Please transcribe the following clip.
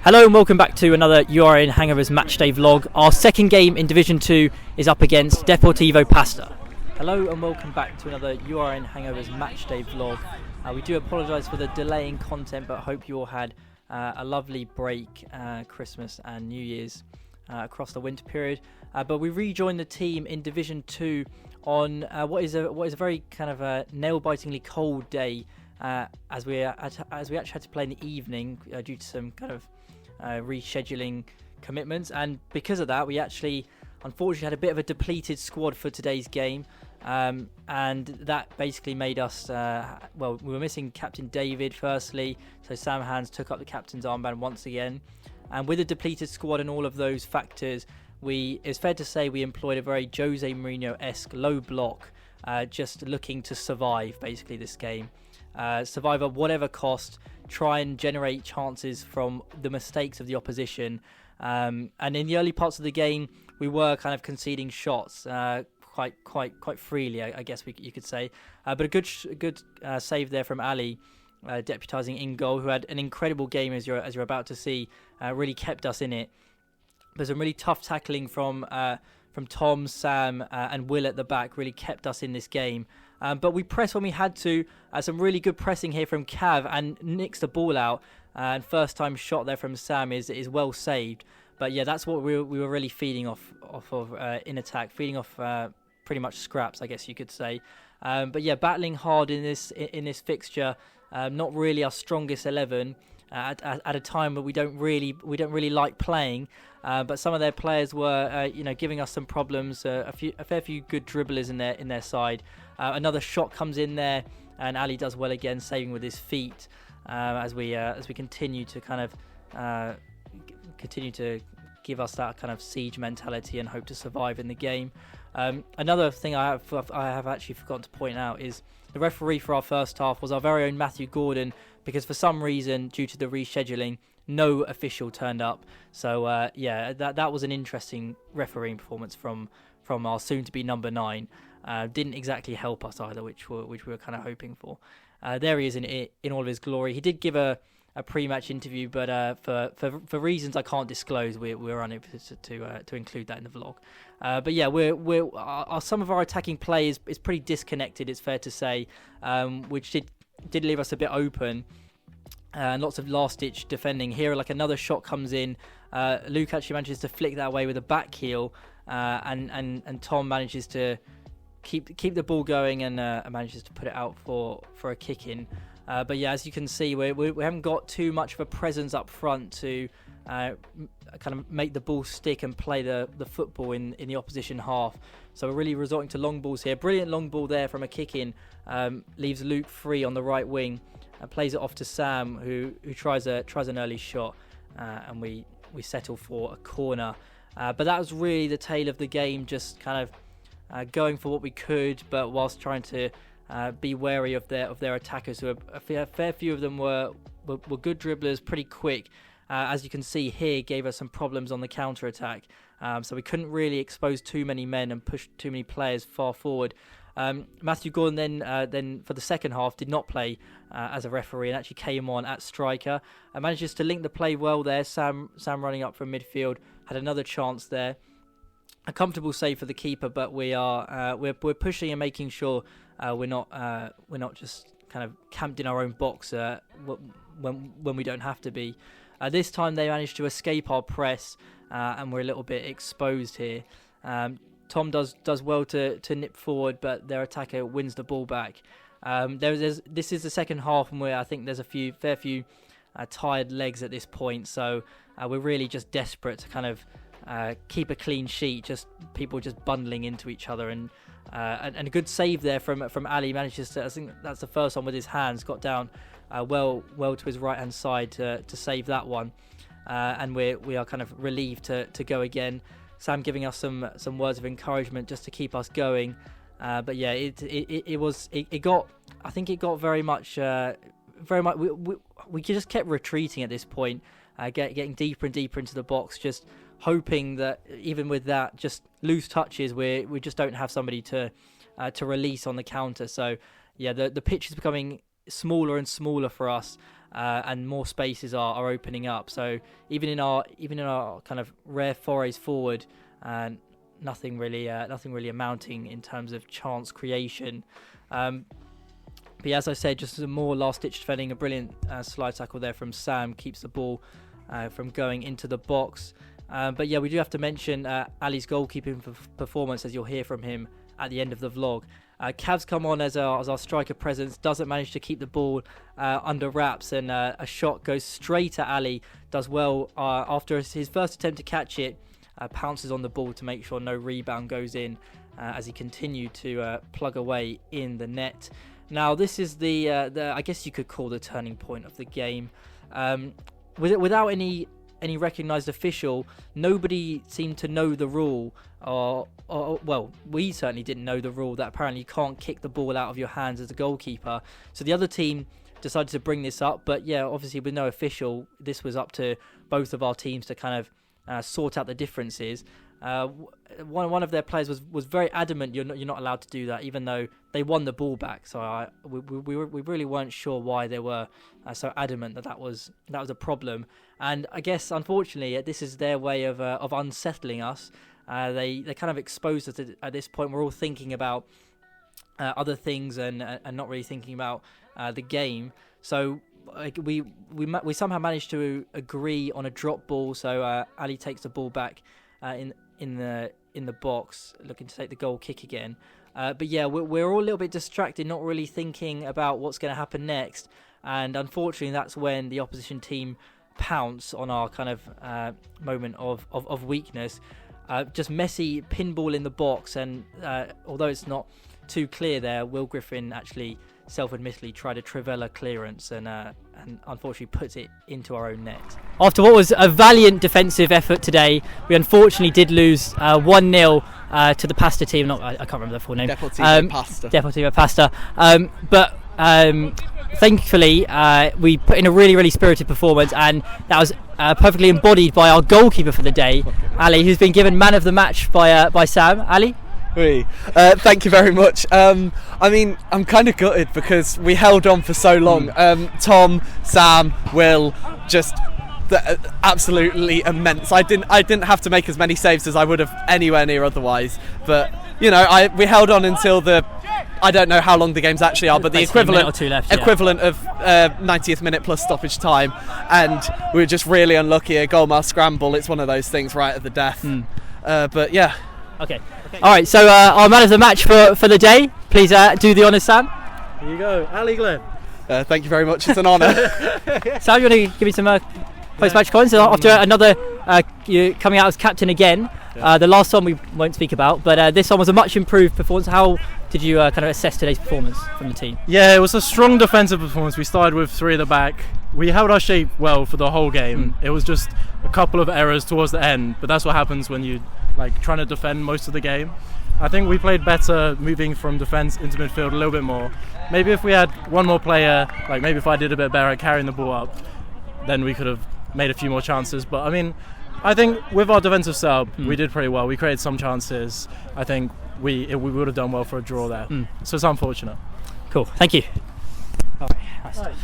Hello and welcome back to another URN Hangovers Matchday vlog. Our second game in Division 2 is up against Deportivo Pasta. Hello and welcome back to another URN Hangovers Matchday vlog. We do apologise for the delay in content, but hope you all had a lovely break, Christmas and New Year's across the winter period. But we rejoined the team in Division 2 on what is a very kind of nail-bitingly cold day, as we actually had to play in the evening due to some kind of rescheduling commitments, and because of that we actually unfortunately had a bit of a depleted squad for today's game, and that basically made us we were missing Captain David firstly, so Sam Hands took up the captain's armband once again, and with a depleted squad and all of those factors, it's fair to say we employed a very Jose Mourinho-esque low block, just looking to survive basically this game. Survive at whatever cost, try and generate chances from the mistakes of the opposition, and in the early parts of the game we were kind of conceding shots quite freely, I guess you could say, but a good save there from Ali, deputising in goal, who had an incredible game as you're about to see. Really kept us in it. There's some really tough tackling from Tom, Sam, and Will at the back, really kept us in this game. But we pressed when we had to. Some really good pressing here from Cav, and nicks the ball out. And first time shot there from Sam is well saved. But yeah, that's what we were really feeding off of in attack, feeding off pretty much scraps, I guess you could say. But yeah, battling hard in this fixture. Not really our strongest 11 at a time that we don't really like playing. But some of their players were, giving us some problems. A fair few good dribblers in their side. Another shot comes in there, and Ali does well again, saving with his feet. As we continue to kind of continue to give us that kind of siege mentality and hope to survive in the game. Another thing I have actually forgotten to point out is the referee for our first half was our very own Matthew Gordon, because for some reason, due to the rescheduling, no official turned up. So that was an interesting refereeing performance from our soon-to-be number 9. Didn't exactly help us either, which we were kind of hoping for. There he is in all of his glory. He did give a pre-match interview, but for reasons I can't disclose, we're unable to include that in the vlog. But yeah, some of our attacking play is pretty disconnected, it's fair to say, which did leave us a bit open. And lots of last-ditch defending here. Like another shot comes in. Luke actually manages to flick that away with a back heel, and Tom manages to keep the ball going and manages to put it out for a kick in. But yeah, as you can see, we haven't got too much of a presence up front to kind of make the ball stick and play the football in the opposition half. So we're really resorting to long balls here. Brilliant long ball there from a kick in. Leaves Luke free on the right wing. Plays it off to Sam, who tries an early shot, and we settle for a corner. But that was really the tale of the game, just kind of going for what we could, but whilst trying to be wary of their attackers, who a fair few of them were good dribblers, pretty quick. As you can see here, gave us some problems on the counter attack. So we couldn't really expose too many men and push too many players far forward. Matthew Gordon then for the second half did not play as a referee and actually came on at striker. Manages to link the play well there. Sam running up from midfield had another chance there. A comfortable save for the keeper, but we're pushing and making sure we're not just kind of camped in our own box when we don't have to be. This time they managed to escape our press, and we're a little bit exposed here. Tom does well to nip forward, but their attacker wins the ball back. This is the second half, and I think there's a fair few tired legs at this point. So we're really just desperate to kind of keep a clean sheet. Just people just bundling into each other, and a good save there from Ali. Manages to, I think that's the first one with his hands, got down well to his right hand side to save that one, and we are kind of relieved to go again. Sam giving us some words of encouragement just to keep us going, but yeah, it got very much. We just kept retreating at this point, getting deeper and deeper into the box, just hoping that even with that, just loose touches, we just don't have somebody to release on the counter. So yeah, the pitch is becoming smaller and smaller for us, and more spaces are opening up. So even in our kind of rare forays forward, nothing really amounting in terms of chance creation. But yeah, as I said, just some more last-ditch defending. A brilliant slide tackle there from Sam keeps the ball from going into the box. But yeah, we do have to mention Ali's goalkeeping performance, as you'll hear from him at the end of the vlog. Cav's come on as our striker presence, doesn't manage to keep the ball under wraps, and a shot goes straight at Ali. Does well after his first attempt to catch it, pounces on the ball to make sure no rebound goes in as he continued to plug away in the net. Now this is the I guess you could call the turning point of the game. Without any recognised official, nobody seemed to know the rule, or well, we certainly didn't know the rule that apparently you can't kick the ball out of your hands as a goalkeeper. So the other team decided to bring this up, but yeah, obviously with no official, this was up to both of our teams to kind of sort out the differences. One of their players was very adamant you're not allowed to do that, even though they won the ball back. So we really weren't sure why they were so adamant that was a problem. And I guess unfortunately this is their way of unsettling us. They kind of exposed us at this point. We're all thinking about other things and not really thinking about the game. So we somehow managed to agree on a drop ball. So Ali takes the ball back in the box, looking to take the goal kick again. But yeah, we're all a little bit distracted, not really thinking about what's going to happen next. And unfortunately, that's when the opposition team pounce on our kind of moment of weakness. Just messy pinball in the box, and although it's not too clear there, Will Griffin actually self-admittedly tried a Trivella clearance and unfortunately puts it into our own net. After what was a valiant defensive effort today, we unfortunately did lose 1-0 to the Pasta team. I can't remember the full name. Deportivo Pasta. But thankfully, we put in a really, really spirited performance, and that was perfectly embodied by our goalkeeper for the day, Ali, who's been given man of the match by Sam. Ali? Thank you very much. I mean, I'm kind of gutted because we held on for so long. Tom, Sam, Will, just absolutely immense. I didn't have to make as many saves as I would have anywhere near otherwise. But you know, we held on until I don't know how long the games actually are, but the equivalent of 90th minute plus stoppage time, and we were just really unlucky. A goalmouth scramble. It's one of those things right at the death. But yeah. Okay. All right. So our man of the match for the day, please do the honours, Sam. Here you go, Ali Glenn. Thank you very much. It's an honour. Sam, you want to give me some post-match comments after another you coming out as captain again? The last one we won't speak about, but this one was a much improved performance. How did you kind of assess today's performance from the team? Yeah, it was a strong defensive performance. We started with 3 at the back. We held our shape well for the whole game. It was just a couple of errors towards the end, but that's what happens when you trying to defend most of the game. I think we played better moving from defence into midfield a little bit more. Maybe if we had one more player, maybe if I did a bit better at carrying the ball up, then we could have made a few more chances. But I mean, I think with our defensive setup, we did pretty well. We created some chances. I think we would have done well for a draw there. So it's unfortunate. Cool. Thank you. All right. Nice.